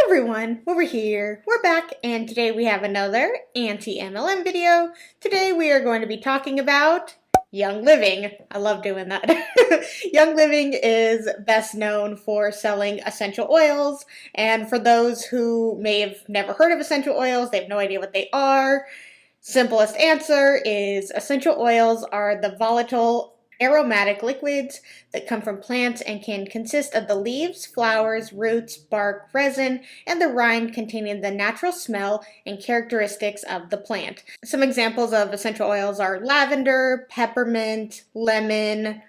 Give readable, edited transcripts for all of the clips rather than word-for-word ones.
Everyone, we're here, we're back, and today we have another anti-MLM video. Today we are going to be talking about Young Living. I love doing that. Young Living is best known for selling essential oils, and for those who may have never heard of essential oils, they have no idea what they are. Simplest answer is essential oils are the volatile aromatic liquids that come from plants and can consist of the leaves, flowers, roots, bark, resin, and the rind containing the natural smell and characteristics of the plant. Some examples of essential oils are lavender, peppermint, lemon,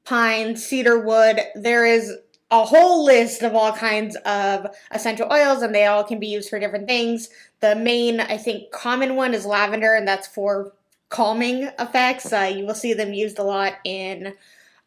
pine, cedar wood. There is a whole list of all kinds of essential oils, and they all can be used for different things. The main, I think, common one is lavender, and that's for calming effects. You will see them used a lot in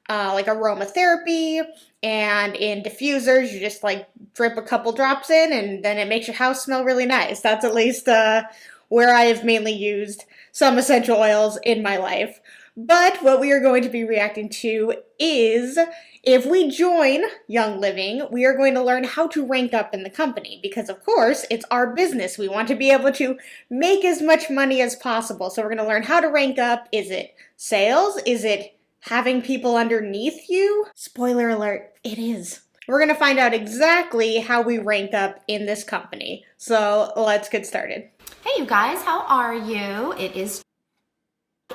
like aromatherapy and in diffusers. You just like drip a couple drops in and then it makes your house smell really nice. That's at least where I have mainly used some essential oils in my life. But what we are going to be reacting to is, if we join Young Living, we are going to learn how to rank up in the company because, of course, it's our business. We want to be able to make as much money as possible. So we're going to learn how to rank up. Is it sales? Is it having people underneath you? Spoiler alert, it is. We're going to find out exactly how we rank up in this company. So let's get started. Hey, you guys, how are you? It is,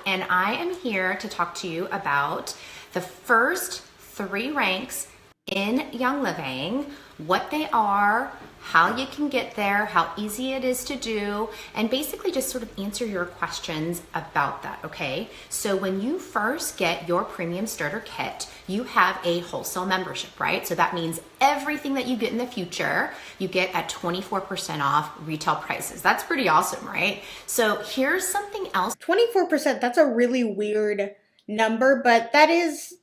and I am here to talk to you about the first 3 ranks in Young Living, what they are, how you can get there, how easy it is to do, and basically just sort of answer your questions about that, okay? So when you first get your premium starter kit, you have a wholesale membership, right? So that means everything that you get in the future, you get at 24% off retail prices. That's pretty awesome, right? So here's something else. 24%, that's a really weird number, but that is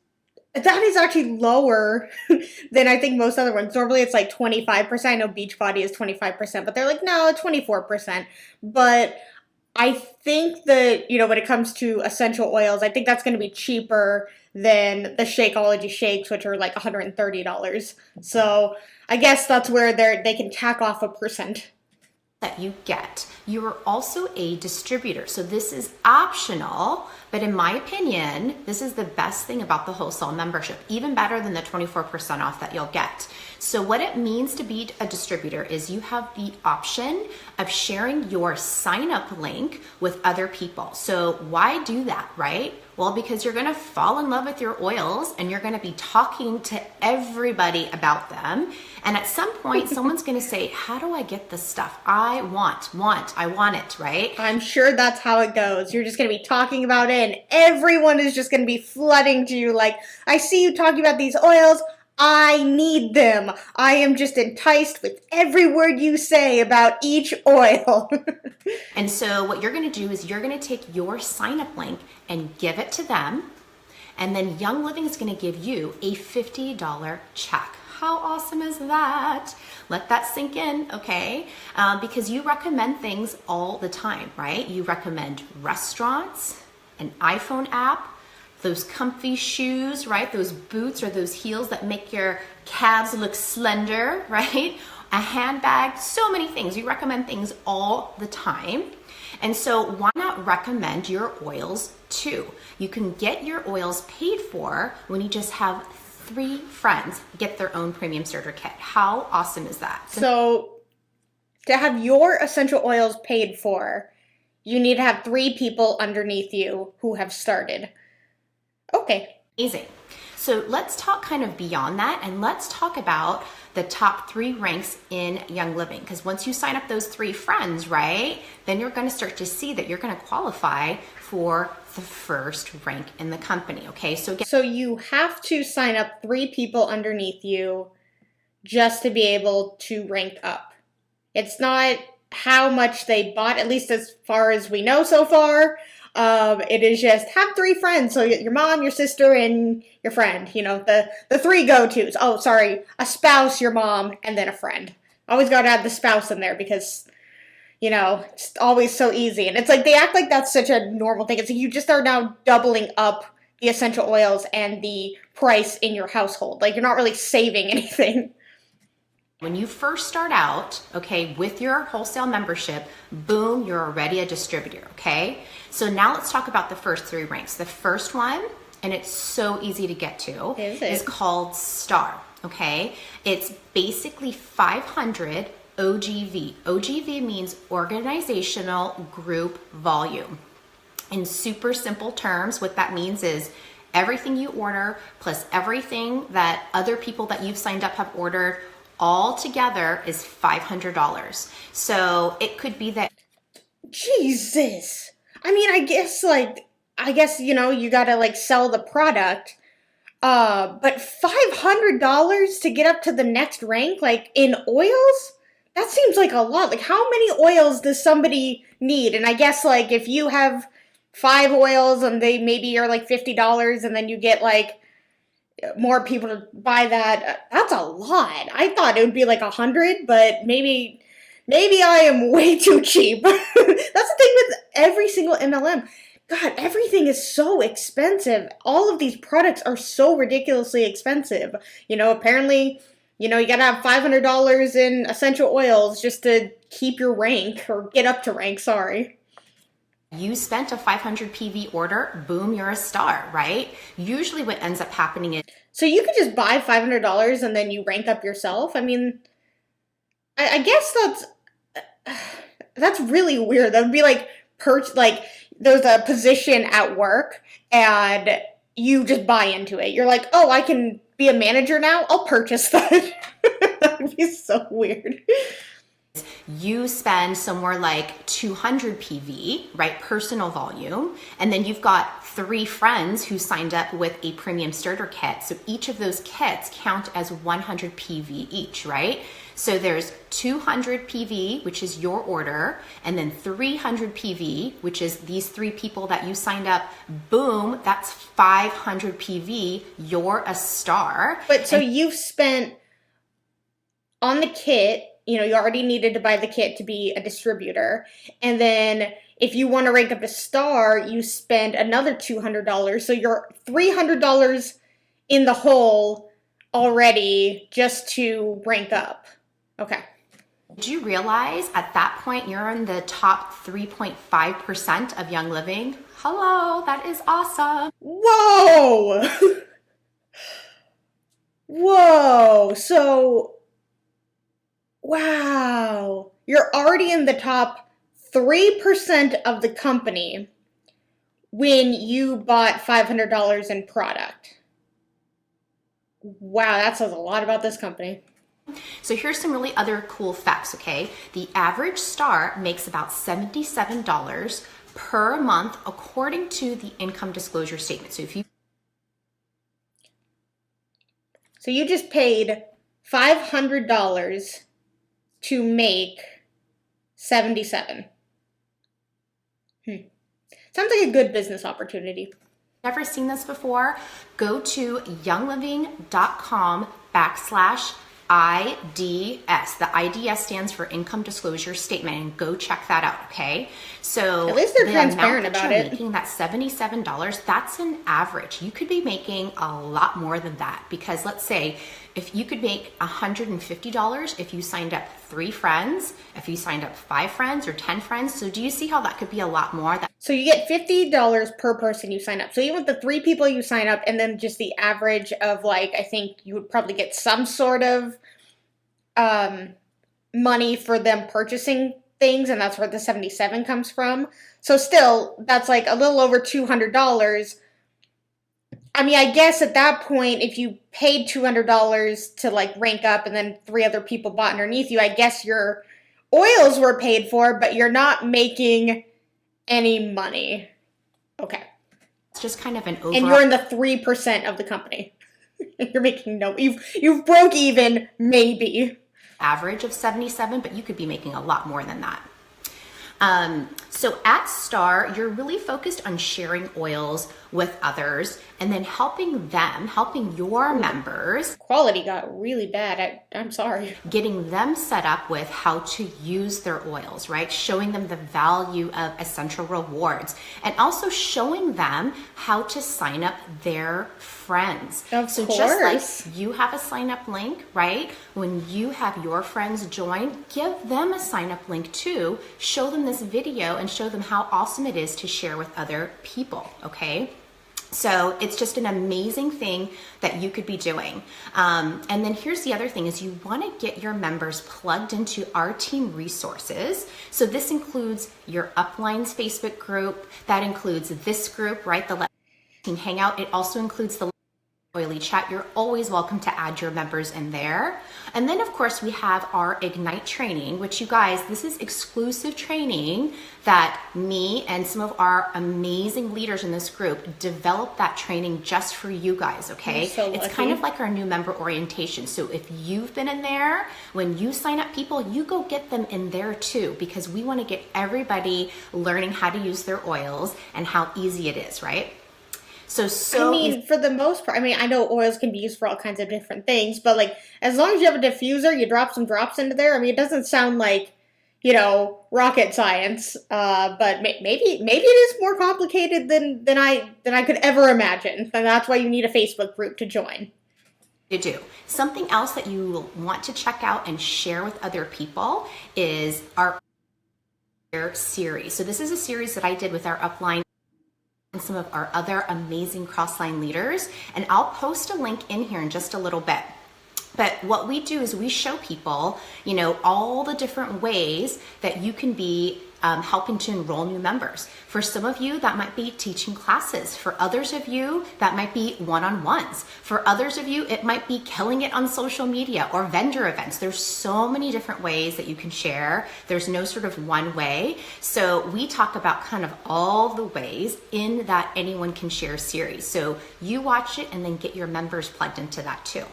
actually lower than I think most other ones. Normally it's like 25%. I know Beachbody is 25%, but they're like, no, 24%. But I think that, when it comes to essential oils, I think that's going to be cheaper than the Shakeology shakes, which are like $130. So I guess that's where they can tack off a percent. That you get. You are also a distributor. So this is optional, but in my opinion, this is the best thing about the wholesale membership, even better than the 24% off that you'll get. So what it means to be a distributor is you have the option of sharing your sign up link with other people. So why do that, right? Well, because you're gonna fall in love with your oils and you're gonna be talking to everybody about them. And at some point, someone's gonna say, how do I get this stuff? I want it, right? I'm sure that's how it goes. You're just gonna be talking about it and everyone is just gonna be flooding to you like, I see you talking about these oils, I need them. I am just enticed with every word you say about each oil. And so what you're gonna do is you're gonna take your sign up link and give it to them. And then Young Living is gonna give you a $50 check. How awesome is that? Let that sink in, okay? Because you recommend things all the time, right? You recommend restaurants, an iPhone app, those comfy shoes, right? Those boots or those heels that make your calves look slender, right? A handbag, so many things. You recommend things all the time. And so why not recommend your oils too? You can get your oils paid for when you just have 3 friends get their own premium starter kit. How awesome is that? So to have your essential oils paid for, you need to have 3 people underneath you who have started. Okay. Amazing. So let's talk kind of beyond that, and let's talk about the top 3 ranks in Young Living. Because once you sign up those 3 friends, right, then you're going to start to see that you're going to qualify for the first rank in the company. Okay. So you have to sign up 3 people underneath you just to be able to rank up. It's not how much they bought, at least as far as we know so far. It is just have 3 friends. So your mom, your sister, and your friend, the 3 go-tos. Oh, sorry, a spouse, your mom, and then a friend. Always got to add the spouse in there because, it's always so easy. And it's like, they act like that's such a normal thing. It's like you just are now doubling up the essential oils and the price in your household. Like you're not really saving anything. When you first start out, okay, with your wholesale membership, boom, you're already a distributor, okay? So now let's talk about the first 3 ranks. The first one, and it's so easy to get to, is called Star, okay? It's basically 500 OGV. OGV means organizational group volume. In super simple terms, what that means is everything you order plus everything that other people that you've signed up have ordered all together is $500. So it could be that. Jesus. I mean, I guess, you know, you gotta like sell the product. But $500 to get up to the next rank, like in oils? That seems like a lot. Like, how many oils does somebody need? And I guess, like, if you have 5 oils and they maybe are like $50 and then you get like more people to buy that, that's a lot. I thought it would be like 100, but maybe I am way too cheap. That's the thing with every single MLM. God, everything is so expensive. All of these products are so ridiculously expensive. You know, apparently, you know, you gotta have $500 in essential oils just to keep your rank, or get up to rank, sorry. You spent a 500 PV order, boom, you're a star, right? Usually what ends up happening is... So you could just buy $500 and then you rank up yourself? I mean, I guess that's really weird. That would be like, there's a position at work and you just buy into it. You're like, oh, I can be a manager now? I'll purchase that. That would be so weird. You spend somewhere like 200 PV, right, personal volume, and then you've got 3 friends who signed up with a premium starter kit. So each of those kits count as 100 PV each, right? So there's 200 PV, which is your order, and then 300 PV, which is these 3 people that you signed up. Boom, that's 500 PV. You're a star. But so you've spent on the kit, you know, you already needed to buy the kit to be a distributor. And then if you want to rank up to star, you spend another $200. So you're $300 in the hole already just to rank up. Okay. Did you realize at that point you're in the top 3.5% of Young Living? Hello, that is awesome. Whoa! Whoa! So... wow, you're already in the top 3% of the company when you bought $500 in product. Wow, that says a lot about this company. So here's some really other cool facts, okay? The average star makes about $77 per month according to the income disclosure statement. So you just paid $500 to make 77. Sounds like a good business opportunity. Never seen this before? Go to youngliving.com/IDS. The IDS stands for Income Disclosure Statement, and go check that out, okay? So at least they're transparent about it. Making that $77, that's an average. You could be making a lot more than that, because let's say if you could make $150 if you signed up 3 friends, if you signed up 5 friends or 10 friends. So do you see how that could be a lot more? So you get $50 per person you sign up. So even with the 3 people you sign up, and then just the average of, like, I think you would probably get some sort of money for them purchasing things, and that's where the 77 comes from. So still, that's like a little over $200. I mean, I guess at that point, if you paid $200 to like rank up and then 3 other people bought underneath you, I guess your oils were paid for, but you're not making any money. Okay. It's just kind of an overall. And you're in the 3% of the company. You're making you've broke even, maybe. Average of 77, but you could be making a lot more than that. So at Star, you're really focused on sharing oils with others and then helping your members. Quality got really bad. I'm sorry. Getting them set up with how to use their oils, right? Showing them the value of essential rewards and also showing them how to sign up their friends. Of so course. Just like you have a sign up link, right? When you have your friends join, give them a sign up link too. Show them this video and show them how awesome it is to share with other people, okay? So it's just an amazing thing that you could be doing. And then here's the other thing is you want to get your members plugged into our team resources. So this includes your uplines Facebook group. That includes this group, right? The Team Hangout. It also includes the Oily Chat. You're always welcome to add your members in there. And then of course we have our Ignite training, which you guys, this is exclusive training that me and some of our amazing leaders in this group developed that training just for you guys, okay? So it's kind of like our new member orientation. So if you've been in there, when you sign up people, you go get them in there too, because we want to get everybody learning how to use their oils and how easy it is, right? So I mean, for the most part, I mean, I know oils can be used for all kinds of different things, but like, as long as you have a diffuser, you drop some drops into there. I mean, it doesn't sound like, you know, rocket science, but maybe it is more complicated than I could ever imagine, and that's why you need a Facebook group to join. You do. Something else that you will want to check out and share with other people is our series. So this is a series that I did with our upline and some of our other amazing crossline leaders. And I'll post a link in here in just a little bit. But what we do is we show people, you know, all the different ways that you can be helping to enroll new members. For some of you, that might be teaching classes. For others of you, that might be one-on-ones. For others of you, it might be killing it on social media or vendor events. There's so many different ways that you can share. There's no sort of one way. So we talk about kind of all the ways in that anyone can share series. So you watch it and then get your members plugged into that too.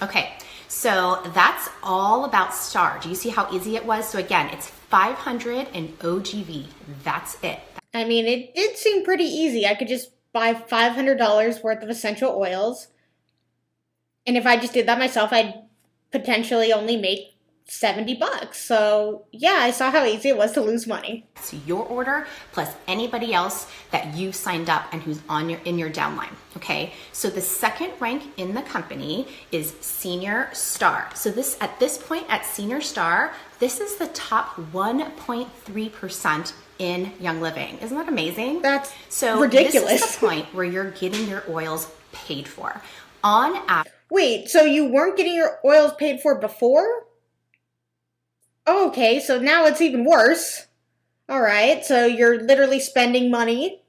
Okay, so that's all about Star. Do you see how easy it was? So again, it's 500 in OGV. That's it. I mean, it did seem pretty easy. I could just buy $500 worth of essential oils. And if I just did that myself, I'd potentially only make $70. So yeah, I saw how easy it was to lose money. So your order plus anybody else that you've signed up and who's in your downline. Okay. So the second rank in the company is Senior Star. So at this point at Senior Star, this is the top 1.3% in Young Living. Isn't that amazing? That's so ridiculous. This is the point where you're getting your oils paid for. On average. Wait, so you weren't getting your oils paid for before? Okay, so now it's even worse. All right, so you're literally spending money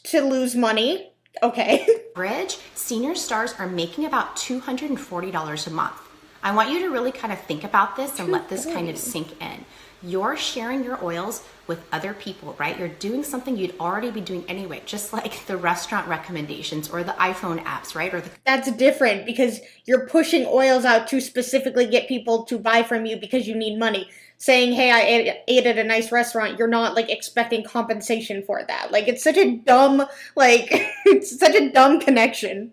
to lose money. Okay. Average, Senior Stars are making about $240 a month. I want you to really kind of think about this and let this kind of sink in. You're sharing your oils with other people, right? You're doing something you'd already be doing anyway, just like the restaurant recommendations or the iPhone apps, right? That's different because you're pushing oils out to specifically get people to buy from you because you need money. Saying, hey, I ate at a nice restaurant, you're not like expecting compensation for that. Like it's such a dumb, it's such a dumb connection.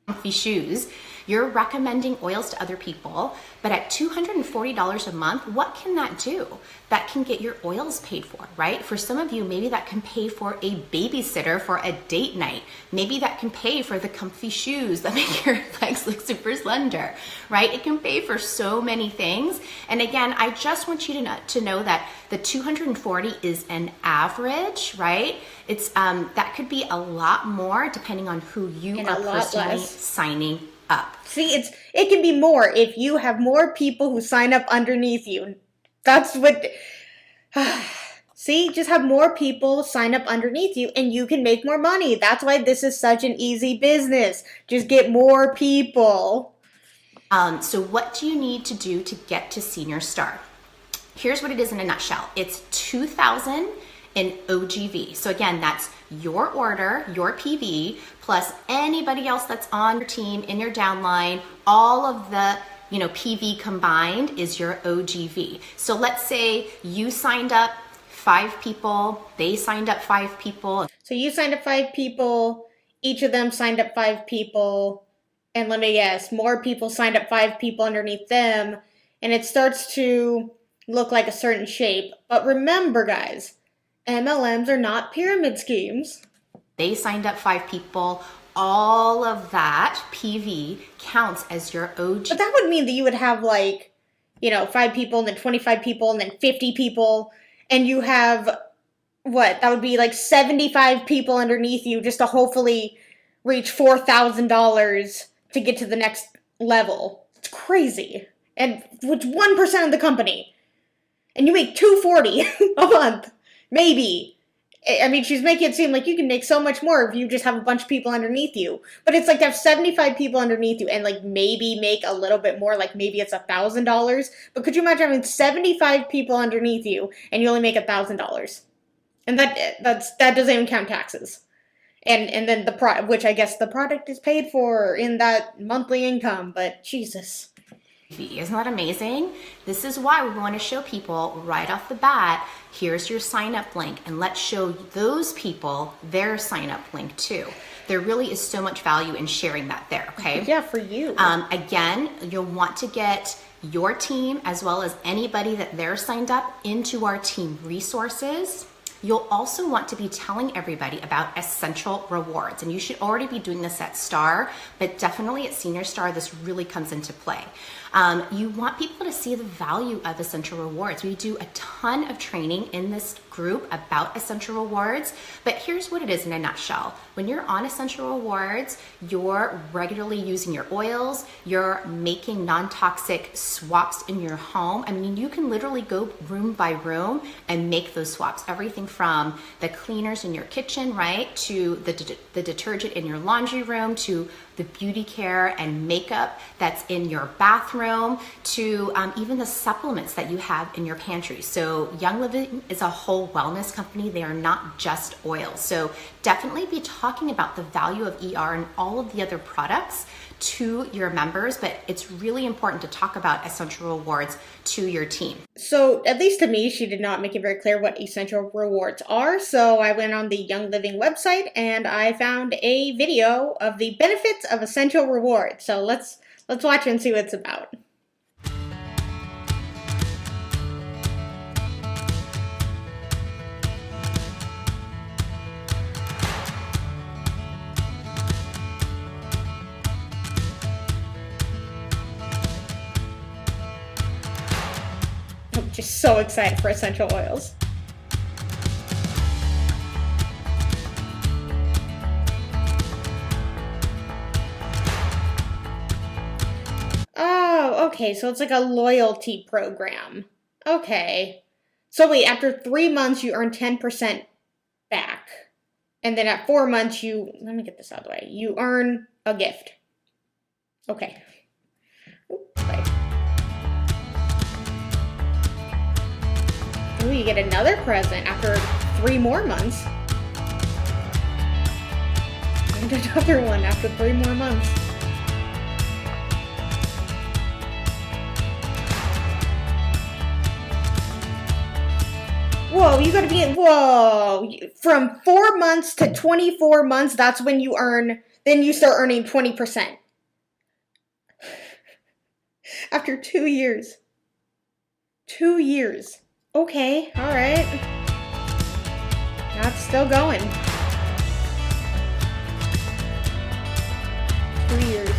Comfy shoes. You're recommending oils to other people, but at $240 a month, what can that do? That can get your oils paid for, right? For some of you, maybe that can pay for a babysitter for a date night. Maybe that can pay for the comfy shoes that make your legs look super slender, right? It can pay for so many things. And again, I just want you to know that the 240 is an average, right? It's that could be a lot more depending on who you are personally signing up. See, it can be more if you have more people who sign up underneath you. That's what. See, just have more people sign up underneath you and you can make more money. That's why this is such an easy business. Just get more people. So what do you need to do to get to Senior Star? Here's what it is in a nutshell. It's $2,000 in OGV. So again, that's your order, your PV, plus anybody else that's on your team, in your downline, all of the PV combined is your OGV. So let's say you signed up 5 people, they signed up 5 people. So you signed up 5 people, each of them signed up 5 people, and let me guess, more people signed up 5 people underneath them, and it starts to look like a certain shape. But remember, guys, MLMs are not pyramid schemes. They signed up 5 people. All of that PV counts as your OG. But that would mean that you would have 5 people, and then 25 people, and then 50 people, and you have, that would be 75 people underneath you just to hopefully reach $4,000 to get to the next level. It's crazy. And with 1% of the company. And you make $240 a month. Maybe. I mean, she's making it seem like you can make so much more if you just have a bunch of people underneath you. But it's to have 75 people underneath you and maybe make a little bit more, maybe it's $1,000. But could you imagine having 75 people underneath you and you only make $1,000? And that doesn't even count taxes. And then which I guess the product is paid for in that monthly income, but Jesus. Isn't that amazing? This is why we want to show people right off the bat, here's your sign up link, and let's show those people their sign up link too. There really is so much value in sharing that there, okay? Yeah, for you. Again, you'll want to get your team as well as anybody that they're signed up into our team resources. You'll also want to be telling everybody about essential rewards, and you should already be doing this at Star, but definitely at Senior Star, this really comes into play. You want people to see the value of essential rewards. We do a ton of training in this group about essential rewards, but here's what it is in a nutshell. When you're on essential rewards, you're regularly using your oils, you're making non-toxic swaps in your home. I mean, you can literally go room by room and make those swaps. Everything from the cleaners in your kitchen, right, to the detergent in your laundry room, to the beauty care and makeup that's in your bathroom, to even the supplements that you have in your pantry. So Young Living is a whole wellness company. They are not just oils. So definitely be talking about the value of ER and all of the other products to your members, but it's really important to talk about essential rewards to your team. So at least to me, she did not make it very clear what essential rewards are. So I went on the Young Living website and I found a video of the benefits of essential rewards. So let's watch and see what it's about. I'm just so excited for essential oils. Oh, okay, so it's like a loyalty program. Okay. So wait, after 3 months you earn 10% back. And then at 4 months let me get this out of the way, you earn a gift. Okay. Right. Ooh, you get another present after 3 more months. And another one after 3 more months. Whoa, you gotta be from 4 months to 24 months, that's when then you start earning 20%. After 2 years. 2 years. Okay, alright. That's still going. 2 years.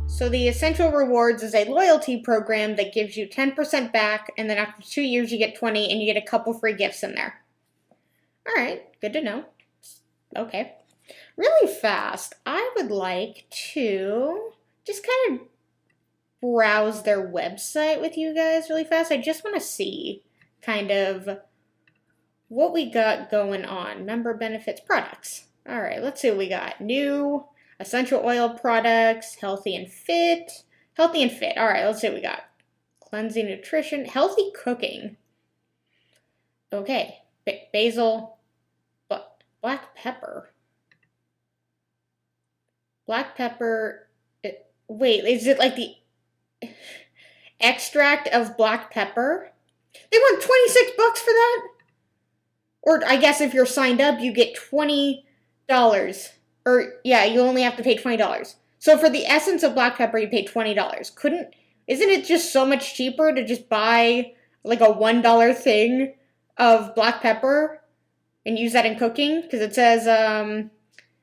So the Essential Rewards is a loyalty program that gives you 10% back, and then after 2 years you get 20, and you get a couple free gifts in there. All right, good to know. Okay. Really fast, I would like to just kind of browse their website with you guys really fast. I just want to see kind of what we got going on. Member benefits, products. All right, let's see what we got. New essential oil products, healthy and fit. Healthy and fit. All right, let's see what we got. cleansing nutrition, healthy cooking. Okay, basil, black pepper. Black pepper, wait, is it like the extract of black pepper? They want $26 for that? Or I guess if you're signed up, you get $20. Or yeah, you only have to pay $20. So for the essence of black pepper, you pay $20. Isn't it just so much cheaper to just buy like a $1 thing of black pepper and use that in cooking? Because it says, right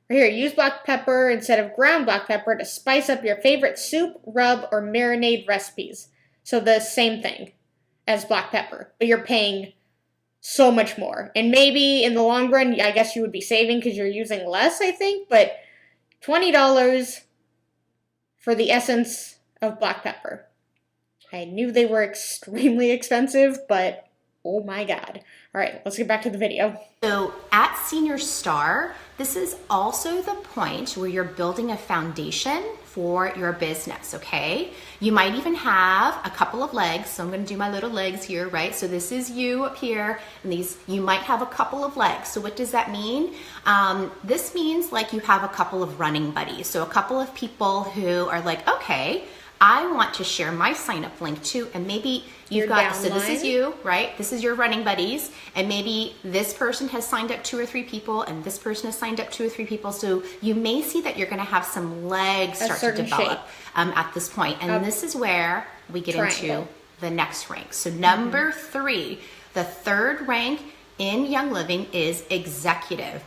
here, use black pepper instead of ground black pepper to spice up your favorite soup, rub, or marinade recipes. So the same thing as black pepper, but you're paying so much more. And maybe in the long run, I guess you would be saving because you're using less, I think, but $20 for the essence of black pepper. I knew they were extremely expensive, but oh my God. All right, let's get back to the video. So at Senior Star, this is also the point where you're building a foundation for your business, okay? You might even have a couple of legs. So I'm gonna do my little legs here, right? So this is you up here, and you might have a couple of legs. So what does that mean? This means like you have a couple of running buddies. So a couple of people who are like, okay, I want to share my sign up link too, and maybe you've got, so this is you, right? This is your running buddies, and maybe this person has signed up 2 or 3 people, and this person has signed up 2 or 3 people. So you may see that you're gonna have some legs start to develop at this point. And this is where we get into the next rank. So number 3, the third rank in Young Living is executive.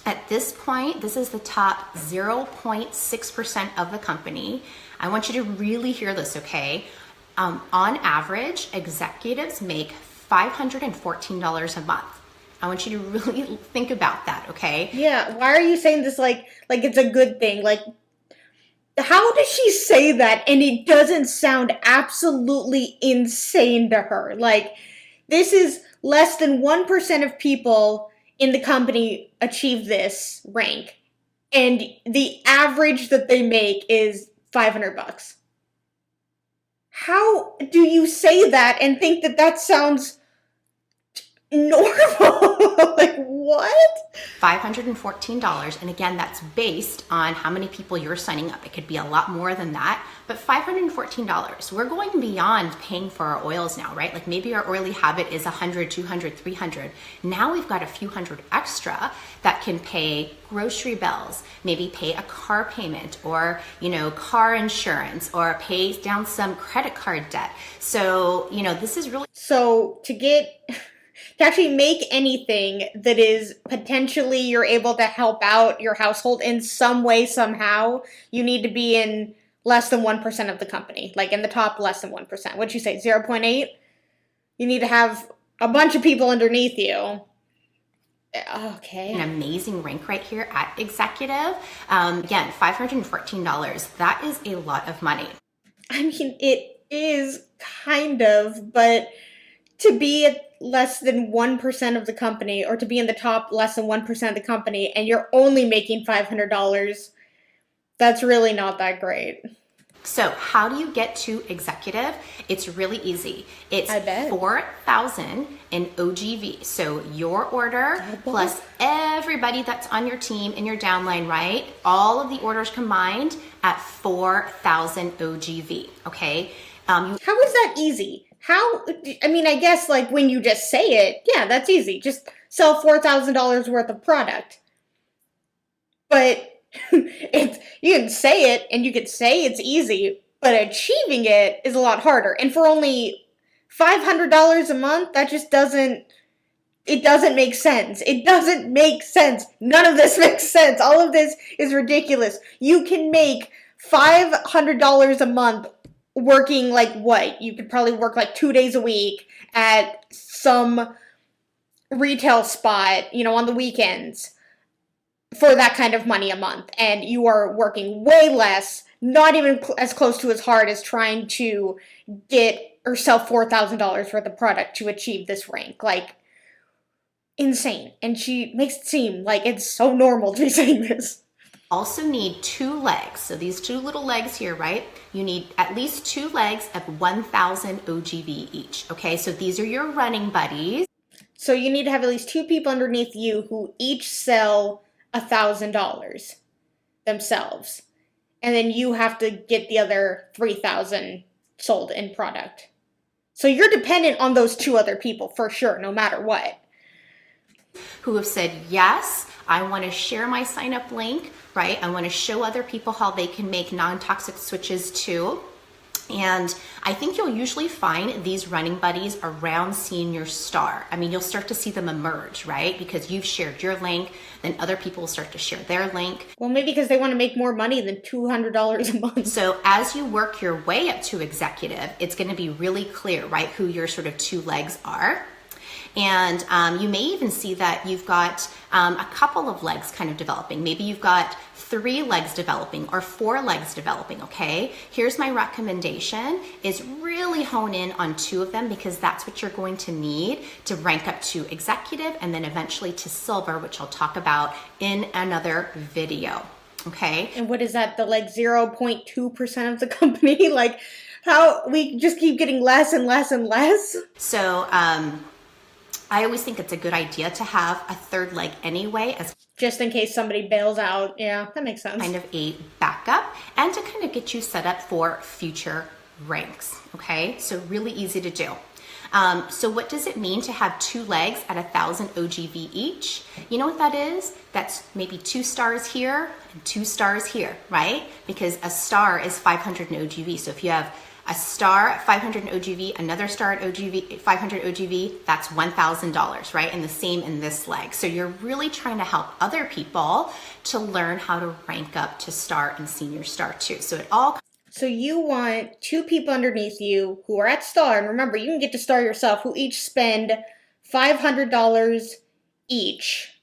At this point, this is the top 0.6% of the company. I want you to really hear this, okay? On average, executives make $514 a month. I want you to really think about that, okay? Yeah, why are you saying this like it's a good thing? Like, how does she say that and it doesn't sound absolutely insane to her? Like, this is less than 1% of people in the company achieve this rank, and the average that they make is $500. How do you say that and think that that sounds normal? Like, what? $514, and again, that's based on how many people you're signing up. It could be a lot more than that, but $514. We're going beyond paying for our oils now, right? Like maybe our oily habit is 100, 200, 300. Now we've got a few hundred extra that can pay grocery bills, maybe pay a car payment, or, you know, car insurance, or pay down some credit card debt. So, you know, this is really... So to actually make anything that is potentially you're able to help out your household in some way, somehow, you need to be in less than 1% of the company. Like in the top less than 1%. What'd you say, 0.8? You need to have a bunch of people underneath you. Okay. An amazing rank right here at executive. Again, $514. That is a lot of money. I mean, it is kind of, but to be at less than 1% of the company, or to be in the top less than 1% of the company, and you're only making $500, that's really not that great. So how do you get to executive? It's really easy. It's 4,000 in OGV. So your order plus everybody that's on your team in your downline, right? All of the orders combined at 4,000 OGV, okay? How is that easy? I mean, I guess like when you just say it, yeah, that's easy. Just sell $4,000 worth of product. But you can say it, and you could say it's easy, but achieving it is a lot harder. And for only $500 a month, that just doesn't make sense. It doesn't make sense. None of this makes sense. All of this is ridiculous. You can make $500 a month working like what? You could probably work like 2 days a week at some retail spot, you know, on the weekends, for that kind of money a month, and you are working way less, not even as close to as hard as trying to get or sell $4,000 worth of product to achieve this rank. Like, insane. And she makes it seem like it's so normal to be saying this. Also need 2 legs. So these 2 little legs here, right? You need at least 2 legs of 1,000 OGV each. Okay, so these are your running buddies. So you need to have at least 2 people underneath you who each sell $1,000 themselves. And then you have to get the other 3,000 sold in product. So you're dependent on those 2 other people for sure, no matter what. Who have said, yes, I want to share my sign up link, right? I want to show other people how they can make non-toxic switches too. And I think you'll usually find these running buddies around Senior Star. I mean, you'll start to see them emerge, right? Because you've shared your link, then other people will start to share their link. Well, maybe because they want to make more money than $200 a month. So as you work your way up to executive, it's going to be really clear, right, who your sort of 2 legs are. And you may even see that you've got a couple of legs kind of developing. Maybe you've got 3 legs developing or 4 legs developing, okay? Here's my recommendation is really hone in on 2 of them because that's what you're going to need to rank up to executive and then eventually to silver, which I'll talk about in another video, okay? And what is that, the like 0.2% of the company? Like how we just keep getting less and less and less? So, I always think it's a good idea to have a 3rd leg anyway as just in case somebody bails out. Yeah, that makes sense. kind of a backup and to kind of get you set up for future ranks, okay? So really easy to do. So what does it mean to have 2 legs at 1,000 OGV each? You know what that is? That's maybe 2 stars here and 2 stars here, right? Because a star is 500 in OGV. So if you have a star at 500 OGV, another star at OGV, 500 OGV, that's $1,000, right? And the same in this leg. So you're really trying to help other people to learn how to rank up to star and senior star too. So it all. So you want 2 people underneath you who are at star, and remember, you can get to star yourself, who each spend $500 each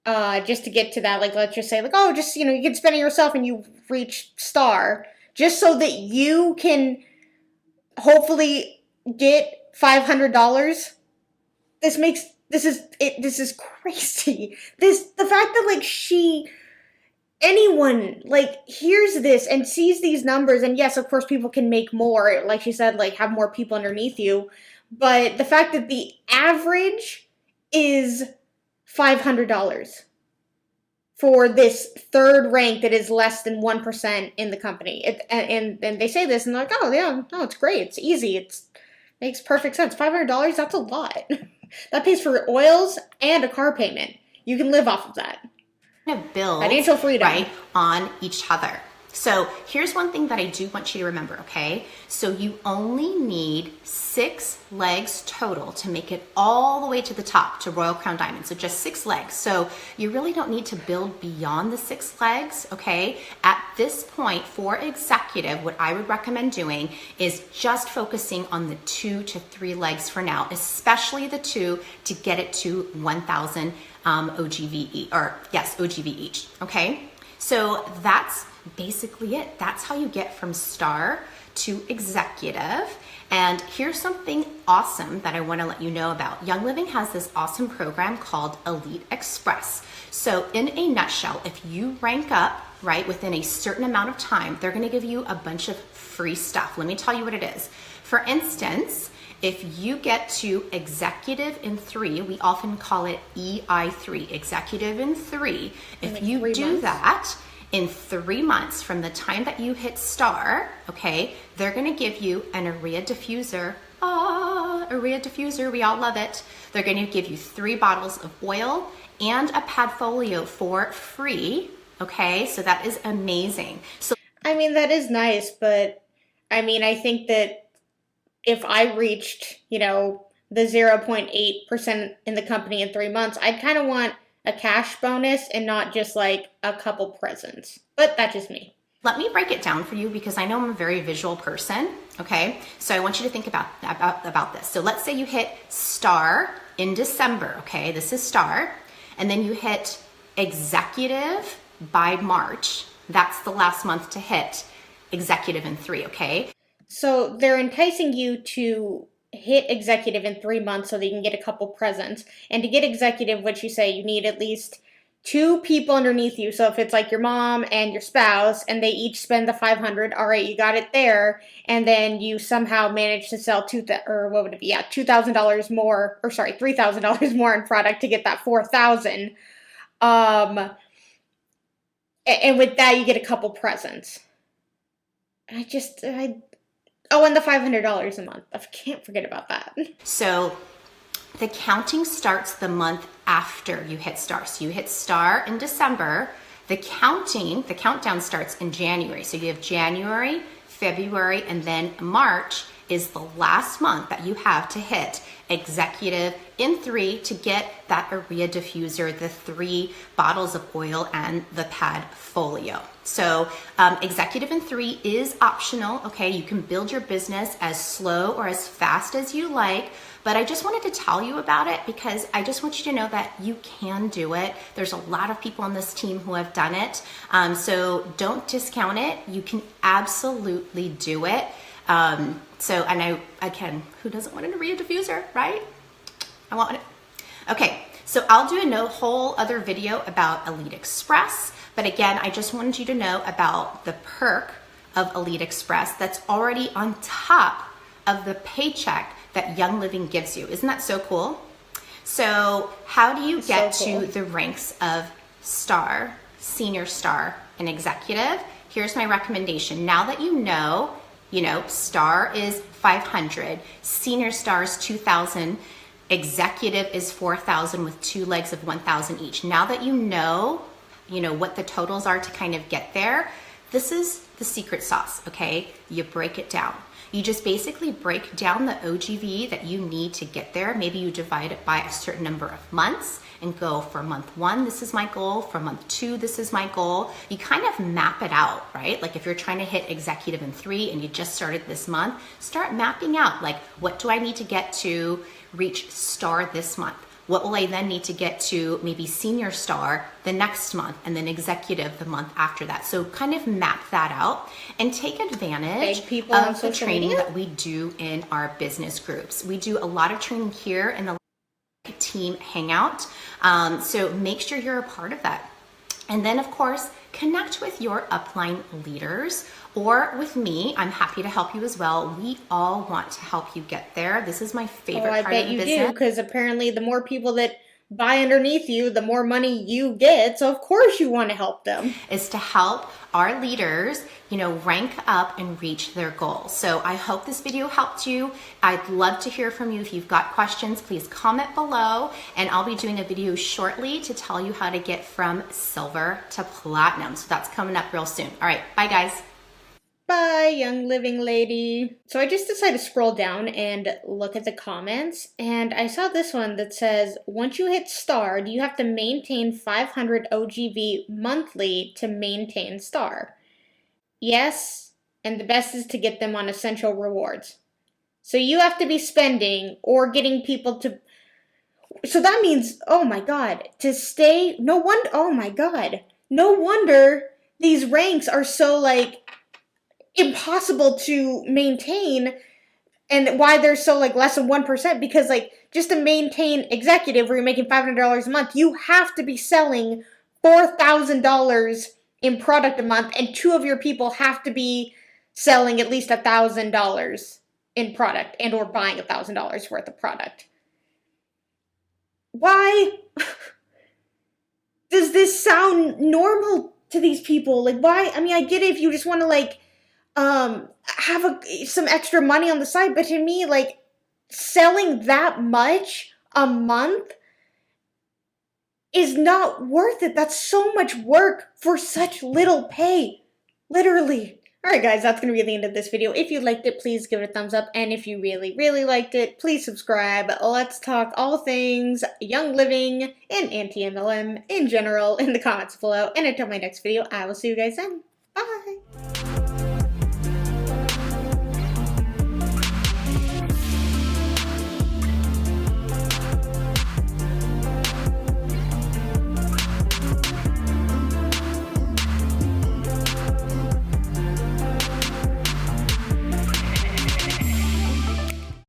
just to get to that. Like, let's just say, like, oh, just, you know, you can spend it yourself and you reach star. Just so that you can hopefully get $500. This is crazy. The fact that like anyone like hears this and sees these numbers, and yes, of course people can make more, like she said, like have more people underneath you, but the fact that the average is $500 for this 3rd rank that is less than 1% in the company. And they say this and they're like, oh yeah, no, it's great, it's easy, makes perfect sense. $500, that's a lot. That pays for oils and a car payment. You can live off of that. Build financial freedom, right, on each other. So here's one thing that I do want you to remember, okay? So you only need 6 legs total to make it all the way to the top, to Royal Crown Diamond. So just 6 legs. So you really don't need to build beyond the 6 legs, okay? At this point, for executive, what I would recommend doing is just focusing on the 2 to 3 legs for now, especially the 2 to get it to 1,000 OGV, OGV each, okay? So that's basically it. That's how you get from star to executive. And here's something awesome that I want to let you know about. Young Living has this awesome program called Elite Express. So in a nutshell, if you rank up, right, within a certain amount of time, they're going to give you a bunch of free stuff. Let me tell you what it is. For instance, if you get to executive in 3, we often call it EI3, executive in 3. If you do that in 3 months from the time that you hit star, okay, they're gonna give you an area diffuser. Area diffuser, we all love it. They're gonna give you 3 bottles of oil and a padfolio for free, okay? So that is amazing. So I mean, that is nice, but I mean, I think that if I reached, you know, the 0.8% in the company in 3 months, I'd kind of want a cash bonus and not just like a couple presents. But that's just me. Let me break it down for you because I know I'm a very visual person, okay? So I want you to think about this. So let's say you hit star in December, okay? This is star. And then you hit executive by March. That's the last month to hit executive in 3, okay? So they're enticing you to hit executive in 3 months so that you can get a couple presents. And to get executive, what you say, you need at least 2 people underneath you. So if it's like your mom and your spouse and they each spend the $500, all right, you got it there. And then you somehow manage to sell $2,000 more, or sorry, $3,000 more in product to get that $4,000. And with that, you get a couple presents. And and the $500 a month. I can't forget about that. So the counting starts the month after you hit star. So you hit star in December. The countdown starts in January. So you have January, February, and then March is the last month that you have to hit executive in 3 to get that area diffuser, the 3 bottles of oil, and the pad folio. So executive in 3 is optional, okay? You can build your business as slow or as fast as you like, but I just wanted to tell you about it because I just want you to know that you can do it. There's a lot of people on this team who have done it, so don't discount it. You can absolutely do it. Again, who doesn't want an area diffuser, right? I want it. Okay, so I'll do a whole other video about Elite Express, but again, I just wanted you to know about the perk of Elite Express that's already on top of the paycheck that Young Living gives you. Isn't that so cool? So how do you get to the ranks of star, senior star, and executive? Here's my recommendation. Now that you know, star is 500, senior star is 2,000, executive is 4,000 with 2 legs of 1,000 each. Now that you know what the totals are to kind of get there, this is the secret sauce, okay? You break it down. You just basically break down the OGV that you need to get there. Maybe you divide it by a certain number of months and go for month 1, this is my goal. For month 2, this is my goal. You kind of map it out, right? Like if you're trying to hit executive in 3 and you just started this month, start mapping out like, what do I need to get to reach star this month? What will I then need to get to maybe senior star the next month and then executive the month after that? So kind of map that out and take advantage of the training that we do in our business groups. We do a lot of training here in the team hangout. So make sure you're a part of that. And then of course, connect with your upline leaders or with me. I'm happy to help you as well. We all want to help you get there. This is my favorite part of the business. I bet you do, because apparently the more people that buy underneath you, the more money you get. So of course you want to help them. Is to help our leaders, rank up and reach their goals. So I hope this video helped you. I'd love to hear from you. If you've got questions, please comment below, and I'll be doing a video shortly to tell you how to get from silver to platinum. So that's coming up real soon. All right, bye guys. Bye, Young Living lady. So I just decided to scroll down and look at the comments, and I saw this one that says, once you hit star, do you have to maintain 500 OGV monthly to maintain star? Yes, and the best is to get them on essential rewards. So you have to be spending or getting people to... So that means, oh my god, to stay... No wonder these ranks are so, impossible to maintain, and why they're so less than 1%, because just to maintain executive where you're making $500 a month, you have to be selling $4,000 in product a month, and 2 of your people have to be selling at least $1,000 in product and or buying $1,000 worth of product. Why does this sound normal to these people? Why? I mean, I get it if you just want to have some extra money on the side, but to me, selling that much a month is not worth it. That's so much work for such little pay. Literally. Alright guys, that's going to be the end of this video. If you liked it, please give it a thumbs up. And if you really, really liked it, please subscribe. Let's talk all things Young Living and Anti-MLM in general in the comments below. And until my next video, I will see you guys then. Bye!